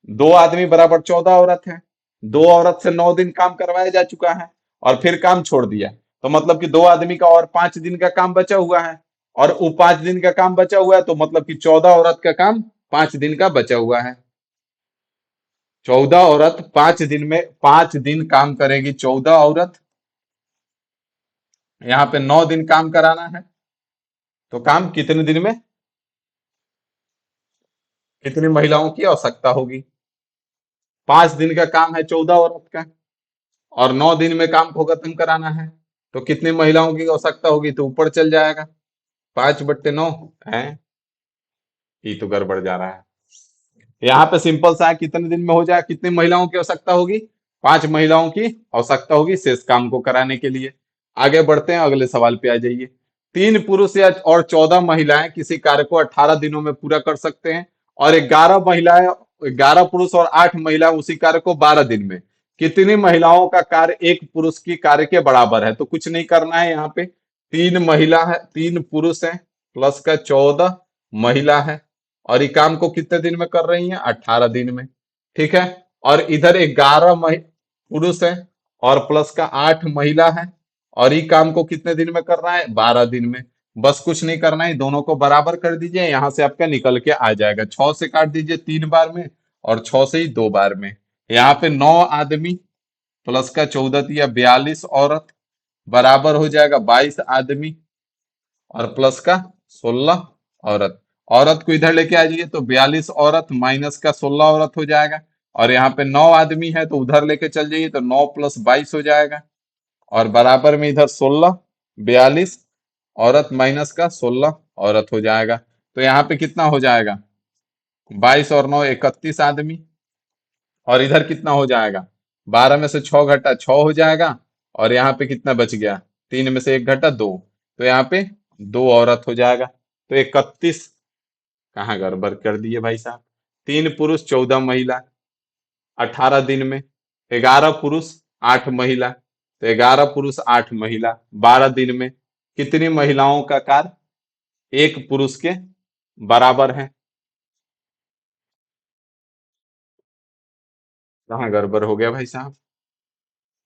[SPEAKER 1] 2 आदमी बराबर 14 औरत है। 2 औरत से 9 दिन काम करवाया जा चुका है और फिर काम छोड़ दिया, तो मतलब कि 2 आदमी का और 5 दिन का काम बचा हुआ है, और वो 5 दिन का काम बचा हुआ है, तो मतलब कि 14 औरत का काम 5 दिन का बचा हुआ है। 14 औरत 5 दिन में 5 दिन काम करेगी, 14 औरत। यहाँ पे 9 दिन काम कराना है, तो काम कितने दिन में, कितनी महिलाओं की आवश्यकता होगी? 5 दिन का काम है 14 औरत का, और 9 दिन में काम को खत्म कराना है, तो कितनी महिलाओं की आवश्यकता होगी? तो ऊपर चल जाएगा, 5/9 है। ये तो गड़बड़ जा रहा है। यहाँ पे सिंपल सा है, कितने दिन में हो जाए, कितनी महिलाओं की आवश्यकता होगी? 5 महिलाओं की आवश्यकता होगी शेष काम को कराने के लिए। आगे बढ़ते हैं, अगले सवाल पे आ जाइए। 3 पुरुष या और 14 महिलाएं किसी कार्य को 18 दिनों में पूरा कर सकते हैं, और 11 महिलाएं, 11 पुरुष और 8 महिला उसी कार्य को 12 दिन में। कितनी महिलाओं का कार्य एक पुरुष की कार्य के बराबर है? तो कुछ नहीं करना है यहाँ पे। 3 महिला है, 3 पुरुष है, प्लस का 14 महिला है, और ये काम को कितने दिन में कर रही हैं? 18 दिन में। ठीक है। और इधर 11 पुरुष है और प्लस का 8 महिला है, और ये काम को कितने दिन में कर रहा है? 12 दिन में। बस कुछ नहीं करना है, दोनों को बराबर कर दीजिए, यहां से आपका निकल के आ जाएगा। 6 से काट दीजिए 3 बार में, और 6 से ही 2 बार में। यहाँ पे 9 आदमी प्लस का 14 या 42 औरत बराबर हो जाएगा 22 आदमी, और प्लस का 16 औरत। औरत को इधर लेके आ जाइए, तो 42 औरत माइनस का 16 औरत हो जाएगा। और यहाँ पे 9 आदमी है, तो उधर लेके चल जाइए, तो 9 + 22 हो जाएगा, और बराबर में इधर 16, 42 औरत माइनस का 16 औरत हो जाएगा। तो यहाँ पे कितना हो जाएगा? 22 और 9 31 आदमी, और इधर कितना हो जाएगा? 12 में से 6 घटा 6 हो जाएगा, और यहाँ पे कितना बच गया? 3 में से 1 घटा 2, तो यहाँ पे 2 औरत हो जाएगा। तो 31, कहाँ गड़बड़ कर दिए भाई साहब? 3 पुरुष 14 महिला 18 दिन में, 11 पुरुष 8 महिला, तो 11 पुरुष 8 महिला 12 दिन में। कितनी महिलाओं का कार्य एक पुरुष के बराबर है? कहाँ गड़बड़ हो गया भाई साहब?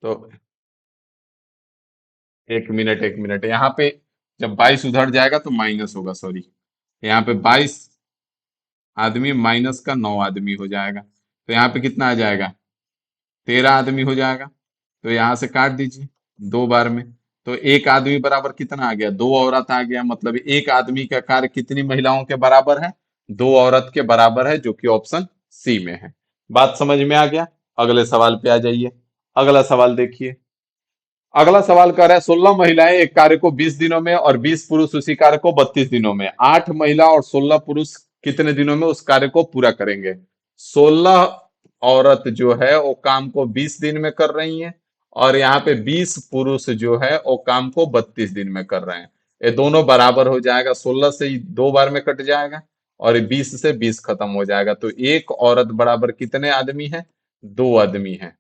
[SPEAKER 1] तो 1 मिनट, 1 मिनट, यहाँ पे जब 22 उधर जाएगा तो माइनस होगा, सॉरी। यहाँ पे 22 आदमी माइनस का 9 आदमी हो जाएगा, तो यहाँ पे कितना आ जाएगा? 13 आदमी हो जाएगा। तो यहाँ से काट दीजिए 2 बार में, तो एक आदमी बराबर कितना आ गया? 2 औरत आ गया। मतलब एक आदमी का कार्य कितनी महिलाओं के बराबर है? 2 औरत के बराबर है, जो कि ऑप्शन सी में है। बात समझ में आ गया? अगले सवाल पे आ जाइए। अगला सवाल देखिए। अगला सवाल कर रहा है, 16 महिलाएं एक कार्य को 20 दिनों में और 20 पुरुष उसी कार्य को 32 दिनों में। 8 महिला और 16 पुरुष कितने दिनों में उस कार्य को पूरा करेंगे? 16 औरत जो है वो काम को 20 दिन में कर रही हैं, और यहाँ पे 20 पुरुष जो है वो काम को 32 दिन में कर रहे हैं। ये दोनों बराबर हो जाएगा, 16 से ही 2 बार में कट जाएगा, और 20 से 20 खत्म हो जाएगा। तो एक औरत बराबर कितने आदमी है? 2 आदमी है।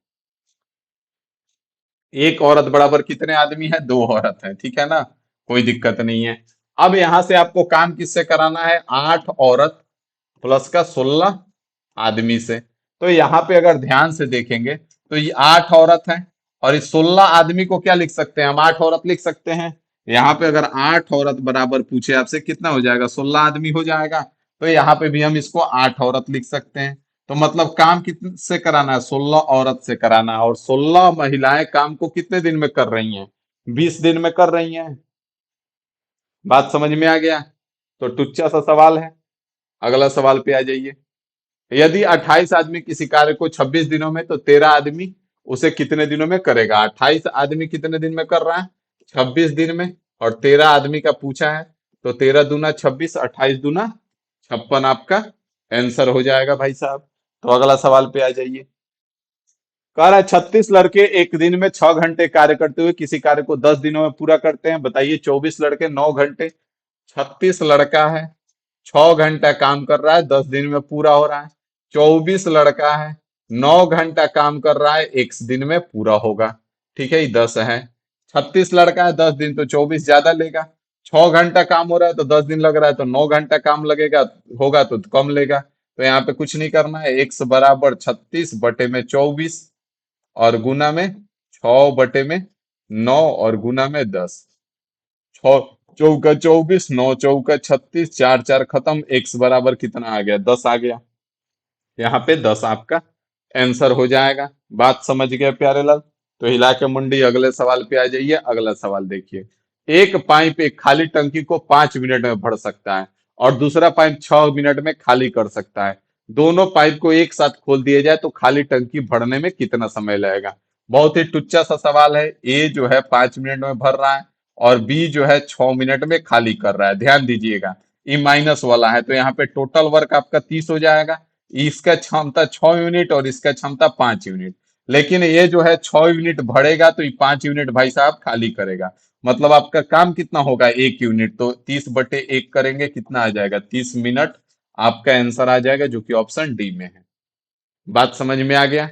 [SPEAKER 1] एक औरत बराबर कितने आदमी है? 2 औरत है। ठीक है ना, कोई दिक्कत नहीं है। अब यहां से आपको काम किससे कराना है? 8 औरत प्लस का 16 आदमी से। तो यहाँ पे अगर ध्यान से देखेंगे, तो ये 8 औरत है, और इस 16 आदमी को क्या लिख सकते हैं? हम 8 औरत लिख सकते हैं। यहाँ पे अगर 8 औरत बराबर पूछे आपसे, कितना हो जाएगा? 16 आदमी हो जाएगा। तो यहाँ पे भी हम इसको 8 औरत लिख सकते हैं। तो मतलब काम कितने से कराना है? 16 औरत से कराना है, और 16 महिलाएं काम को कितने दिन में कर रही हैं? 20 दिन में कर रही हैं। बात समझ में आ गया? तो टुच्चा सा सवाल है। अगला सवाल पे आ जाइए। यदि 28 आदमी किसी कार्य को 26 दिनों में, तो 13 आदमी उसे कितने दिनों में करेगा? 28 आदमी कितने दिन में कर रहा है? 26 दिन में। और 13 आदमी का पूछा है, तो 13 दूना 26, 28 दूना 56 आपका आंसर हो जाएगा भाई साहब। तो अगला सवाल पे आ जाइए। कह रहा है 36 लड़के एक दिन में 6 घंटे कार्य करते हुए किसी कार्य को 10 दिनों में पूरा करते हैं। बताइए, 24 लड़के 9 घंटे, 36 लड़का है, 6 घंटा काम कर रहा है, 10 दिन में पूरा हो रहा है। 24 लड़का है, 9 घंटा काम कर रहा है, एक दिन में पूरा होगा। ठीक है, ये 10 है। 36 लड़का है, 10 दिन, तो 24 ज्यादा लेगा। 6 घंटा काम हो रहा है तो 10 दिन लग रहा है, तो 9 घंटा काम लगेगा, होगा तो कम लेगा। तो यहाँ पे कुछ नहीं करना है, x बराबर 36/24 और गुना में 6/9 और गुना में 10। 6 चौका 24, 9 चौका 36, चार चार खत्म, एक्स बराबर कितना आ गया? 10 आ गया। यहाँ पे 10 आपका आंसर हो जाएगा। बात समझ गए प्यारे लाल? तो हिला के मुंडी अगले सवाल पे आ जाइए। अगला सवाल देखिए। एक पाइप एक खाली टंकी को 5 मिनट में भर सकता है और दूसरा पाइप 6 मिनट में खाली कर सकता है। दोनों पाइप को एक साथ खोल दिया जाए तो खाली टंकी भरने में कितना समय लगेगा? बहुत ही टुच्चा सा सवाल है। ए जो है 5 मिनट में भर रहा है और बी जो है 6 मिनट में खाली कर रहा है। ध्यान दीजिएगा, ये माइनस वाला है, तो यहाँ पे टोटल वर्क आपका 30 हो जाएगा। इसका क्षमता 6 यूनिट और इसका क्षमता 5 यूनिट। लेकिन ये जो है 6 यूनिट भरेगा तो ये 5 यूनिट भाई साहब खाली करेगा। मतलब आपका काम कितना होगा? 1 यूनिट। तो 30/1 करेंगे, कितना आ जाएगा? 30 मिनट आपका आंसर आ जाएगा, जो कि ऑप्शन डी में है। बात समझ में आ गया?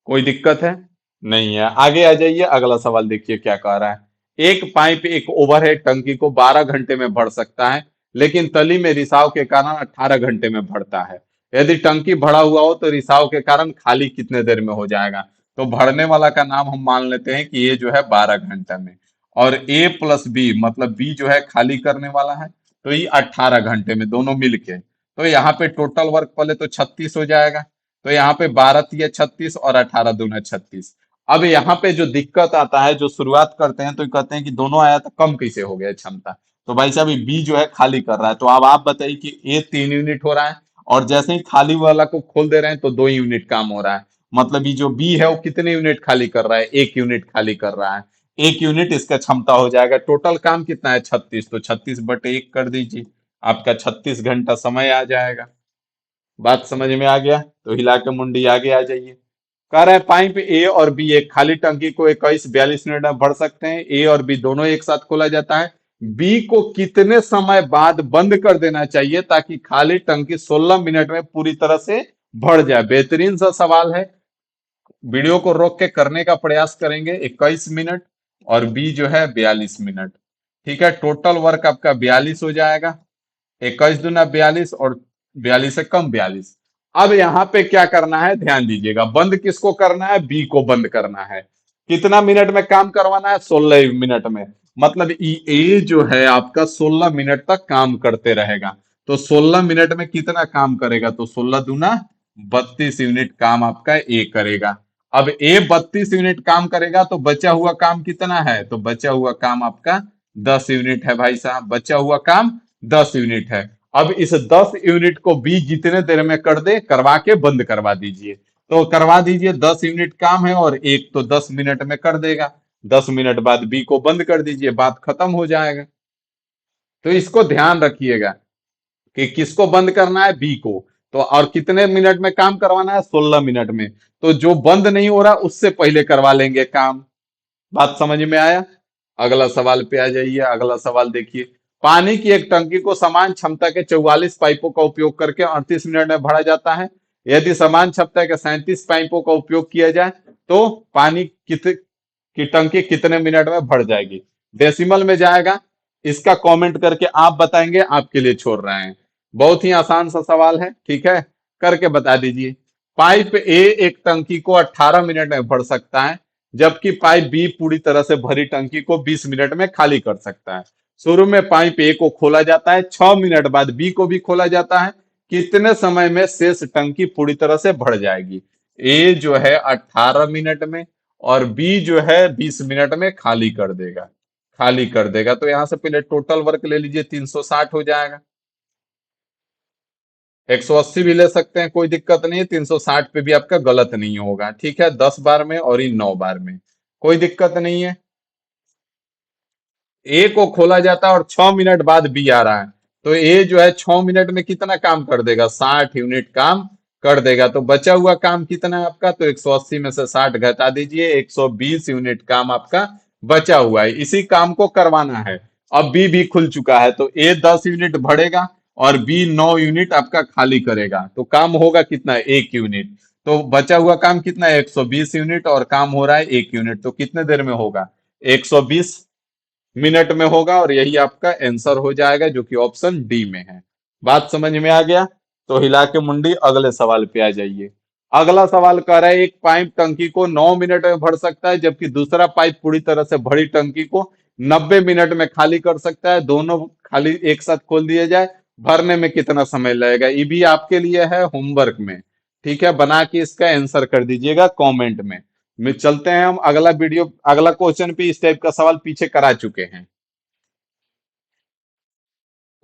[SPEAKER 1] कोई दिक्कत है? नहीं है। आगे आ जाइए। अगला सवाल देखिए क्या कह रहा है। एक पाइप एक ओवरहेड टंकी को 12 घंटे में भर सकता है, लेकिन तली में रिसाव के कारण 18 घंटे में भरता है। यदि टंकी भरा हुआ हो तो रिसाव के कारण खाली कितने देर में हो जाएगा? तो भरने वाला का नाम हम मान लेते हैं कि ये जो है 12 घंटे में, और ए प्लस बी मतलब बी जो है खाली करने वाला है, तो ये 18 घंटे में, दोनों मिलके। तो यहाँ पे टोटल वर्क पहले तो 36 हो जाएगा। तो यहाँ पे 12 तिया 36 और 18 दूना 36। अब यहाँ पे जो दिक्कत आता है, जो शुरुआत करते हैं तो कहते हैं कि दोनों आया तो कम कैसे हो गया क्षमता? तो भाई साहब ये बी जो है खाली कर रहा है, तो अब आप बताइए कि ए 3 यूनिट हो रहा है और जैसे ही खाली वाला को खोल दे रहे हैं तो 2 यूनिट काम हो रहा है। मतलब ये जो बी है वो कितने यूनिट खाली कर रहा है? 1 यूनिट खाली कर रहा है। 1 यूनिट इसका क्षमता हो जाएगा। टोटल काम कितना है? 36, तो 36/1 कर दीजिए, आपका 36 घंटा समय आ जाएगा। बात समझ में आ गया? तो हिला के मुंडी आगे आ जाइए। कह रहा है पाइप ए और बी एक खाली टंकी को 21-42 मिनट में भर सकते हैं। ए और बी दोनों एक साथ खोला जाता है। बी को कितने समय बाद बंद कर देना चाहिए ताकि खाली टंकी 16 मिनट में पूरी तरह से भर जाए? बेहतरीन सा सवाल है। वीडियो को रोक के करने का प्रयास करेंगे। 21 मिनट और बी जो है 42 मिनट। ठीक है, टोटल वर्क आपका 42 हो जाएगा। 21 दूना 42 और 42 से कम 42। अब यहाँ पे क्या करना है, ध्यान दीजिएगा। बंद किसको करना है? बी को बंद करना है। कितना मिनट में काम करवाना है? 16 मिनट में। मतलब ए जो है आपका 16 मिनट तक काम करते रहेगा। तो 16 मिनट में कितना काम करेगा? तो 16 दूना 32 यूनिट काम आपका ए करेगा। अब ए 32 यूनिट काम करेगा तो बचा हुआ काम कितना है? तो बचा हुआ काम आपका 10 यूनिट है भाई साहब। बचा हुआ काम 10 यूनिट है। अब इस 10 यूनिट को बी जितने देर में कर दे, करवा के बंद करवा दीजिए। तो करवा दीजिए, 10 यूनिट काम है और एक तो 10 मिनट में कर देगा। 10 मिनट बाद बी को बंद कर दीजिए, बात खत्म हो जाएगा। तो इसको ध्यान रखिएगा कि किसको बंद करना है? बी को। तो और कितने मिनट में काम करवाना है? 16 मिनट में। तो जो बंद नहीं हो रहा उससे पहले करवा लेंगे काम। बात समझ में आया? अगला सवाल पे आ जाइए। अगला सवाल देखिए। पानी की एक टंकी को समान क्षमता के 44 पाइपों का उपयोग करके 38 मिनट में भरा जाता है। यदि समान क्षमता के 37 पाइपों का उपयोग किया जाए तो पानी की टंकी कितने मिनट में भर जाएगी? डेसिमल में जाएगा, इसका कमेंट करके आप बताएंगे, आपके लिए छोड़ रहे हैं। बहुत ही आसान सा सवाल है, ठीक है, करके बता दीजिए। पाइप ए एक टंकी को 18 मिनट में भर सकता है, जबकि पाइप बी पूरी तरह से भरी टंकी को 20 मिनट में खाली कर सकता है। शुरू में पाइप ए को खोला जाता है, 6 मिनट बाद बी को भी खोला जाता है। कितने समय में शेष टंकी पूरी तरह से भर जाएगी? ए जो है 18 मिनट में और बी जो है 20 मिनट में खाली कर देगा। खाली कर देगा। तो यहां से पहले टोटल वर्क ले लीजिए, 360 हो जाएगा। 180 भी ले सकते हैं, कोई दिक्कत नहीं है। 360 पे भी आपका गलत नहीं होगा, ठीक है। 10 बार में और इन 9 बार में कोई दिक्कत नहीं है। ए को खोला जाता है और 6 मिनट बाद बी आ रहा है, तो ए जो है 6 मिनट में कितना काम कर देगा? 60 यूनिट काम कर देगा। तो बचा हुआ काम कितना है आपका? तो 180 में से 60 घटा दीजिए, 120 यूनिट काम आपका बचा हुआ है। इसी काम को करवाना है। अब बी भी खुल चुका है, तो ए 10 यूनिट भरेगा और बी 9 यूनिट आपका खाली करेगा। तो काम होगा कितना? 1 यूनिट। तो बचा हुआ काम कितना है? 120 यूनिट, और काम हो रहा है 1 यूनिट। तो कितने देर में होगा? 120 मिनट में होगा, और यही आपका आंसर हो जाएगा, जो कि ऑप्शन डी में है। बात समझ में आ गया? तो हिला के मुंडी अगले सवाल पे आ जाइए। अगला सवाल कह रहा है, एक पाइप टंकी को 9 मिनट में भर सकता है, जबकि दूसरा पाइप पूरी तरह से भरी टंकी को 90 मिनट में खाली कर सकता है। दोनों खाली एक साथ खोल दिए जाए, भरने में कितना समय लगेगा? ये भी आपके लिए है होमवर्क में, ठीक है। बना के इसका आंसर कर दीजिएगा कमेंट में चलते हैं हम अगला वीडियो, अगला क्वेश्चन पे। इस टाइप का सवाल पीछे करा चुके हैं।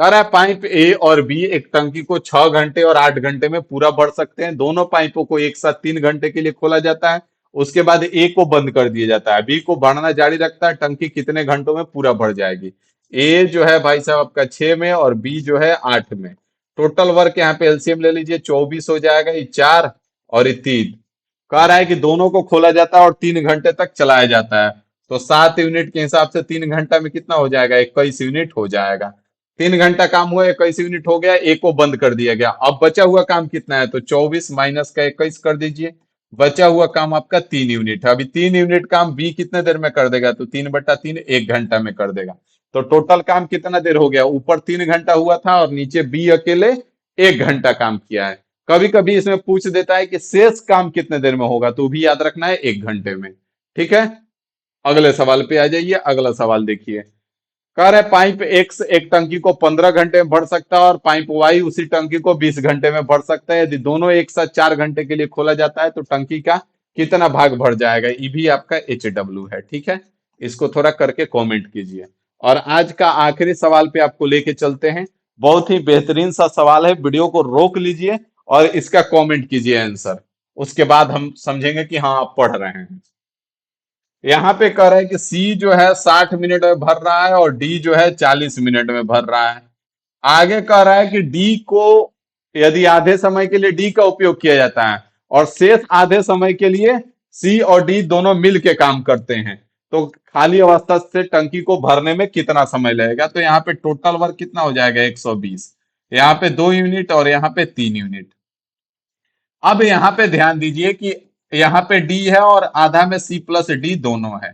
[SPEAKER 1] कह रहा है पाइप ए और बी एक टंकी को 6 घंटे और 8 घंटे में पूरा भर सकते हैं। दोनों पाइपों को एक साथ 3 घंटे के लिए खोला जाता है, उसके बाद ए को बंद कर दिया जाता है। बी को भरना जारी रखता है। टंकी कितने घंटों में पूरा भर जाएगी? ए जो है भाई साहब आपका 6 में, और बी जो है 8 में। टोटल वर्क यहाँ पे एलसीएम ले लीजिए, 24 हो जाएगा। ये 4 और ये 3। कह रहा है कि दोनों को खोला जाता है और 3 घंटे तक चलाया जाता है। तो 7 यूनिट के हिसाब से 3 घंटा में कितना हो जाएगा? 21 यूनिट हो जाएगा। 3 घंटा काम हुआ, 21 यूनिट हो गया। एक को बंद कर दिया गया। अब बचा हुआ काम कितना है? तो 24 माइनस का 21 कर दीजिए। बचा हुआ काम आपका 3 यूनिट है। अभी 3 यूनिट काम बी कितने देर में कर देगा? तो 3/3 1 घंटा में कर देगा। तो टोटल काम कितना देर हो गया? ऊपर 3 घंटा हुआ था और नीचे बी अकेले 1 घंटा काम किया है। कभी कभी इसमें पूछ देता है कि शेष काम कितने देर में होगा, तो भी याद रखना है 1 घंटे में, ठीक है। अगले सवाल पे आ जाइए। अगला सवाल देखिए। कह रहे पाइप एक्स एक टंकी को 15 घंटे में भर सकता है, और पाइप वाई उसी टंकी को 20 घंटे में भर सकता है। यदि दोनों एक साथ 4 घंटे के लिए खोला जाता है, तो टंकी का कितना भाग भर जाएगा? ये भी आपका HW है, ठीक है। इसको थोड़ा करके कमेंट कीजिए। और आज का आखिरी सवाल पे आपको लेके चलते हैं। बहुत ही बेहतरीन सा सवाल है। वीडियो को रोक लीजिए और इसका कमेंट कीजिए आंसर। उसके बाद हम समझेंगे कि हाँ आप पढ़ रहे हैं। यहाँ पे कह रहा है कि सी जो है 60 मिनट में भर रहा है, और डी जो है 40 मिनट में भर रहा है। आगे कह रहा है कि डी को यदि आधे समय के लिए डी का उपयोग किया जाता है, और शेष आधे समय के लिए सी और डी दोनों मिल के काम करते हैं, तो खाली अवस्था से टंकी को भरने में कितना समय लगेगा? तो यहाँ पे टोटल वर्क कितना हो जाएगा? 120। यहाँ पे 2 यूनिट और यहाँ पे 3 यूनिट। अब यहाँ पे ध्यान दीजिए कि यहाँ पे डी है और आधा में सी प्लस डी दोनों है,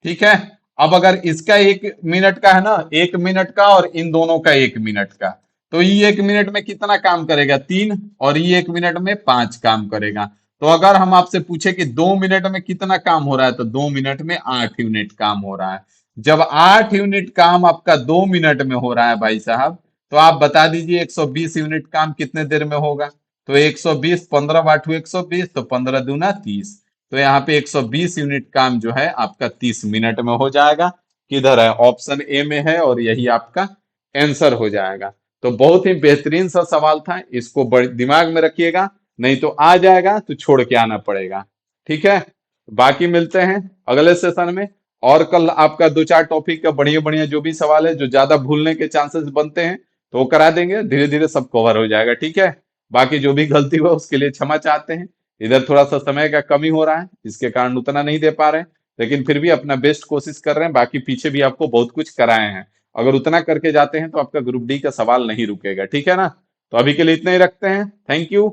[SPEAKER 1] ठीक है। अब अगर इसका 1 मिनट का है ना, 1 मिनट का, और इन दोनों का 1 मिनट का, तो ये 1 मिनट में कितना काम करेगा? 3। और ये 1 मिनट में 5 काम करेगा। तो अगर हम आपसे पूछे कि 2 मिनट में कितना काम हो रहा है, तो 2 मिनट में 8 यूनिट काम हो रहा है। जब 8 यूनिट काम आपका 2 मिनट में हो रहा है भाई साहब, तो आप बता दीजिए 120 यूनिट काम कितने देर में होगा? तो 120, 15 बाटू 120, तो 15 दूना 30। तो यहाँ पे 120 यूनिट काम जो है आपका 30 मिनट में हो जाएगा। किधर है? ऑप्शन ए में है, और यही आपका आंसर हो जाएगा। तो बहुत ही बेहतरीन सा सवाल था। इसको दिमाग में रखिएगा, नहीं तो आ जाएगा तो छोड़ के आना पड़ेगा, ठीक है। बाकी मिलते हैं अगले सेशन में। और कल आपका 2-4 टॉपिक का बढ़िया बढ़िया जो भी सवाल है, जो ज्यादा भूलने के चांसेस बनते हैं, तो वो करा देंगे। धीरे धीरे सब कवर हो जाएगा, ठीक है। बाकी जो भी गलती हुआ उसके लिए क्षमा चाहते हैं। इधर थोड़ा सा समय का कमी हो रहा है, इसके कारण उतना नहीं दे पा रहे हैं, लेकिन फिर भी अपना बेस्ट कोशिश कर रहे हैं। बाकी पीछे भी आपको बहुत कुछ कराए हैं। अगर उतना करके जाते हैं तो आपका ग्रुप डी का सवाल नहीं रुकेगा, ठीक है ना। तो अभी के लिए इतना ही रखते हैं। Thank you.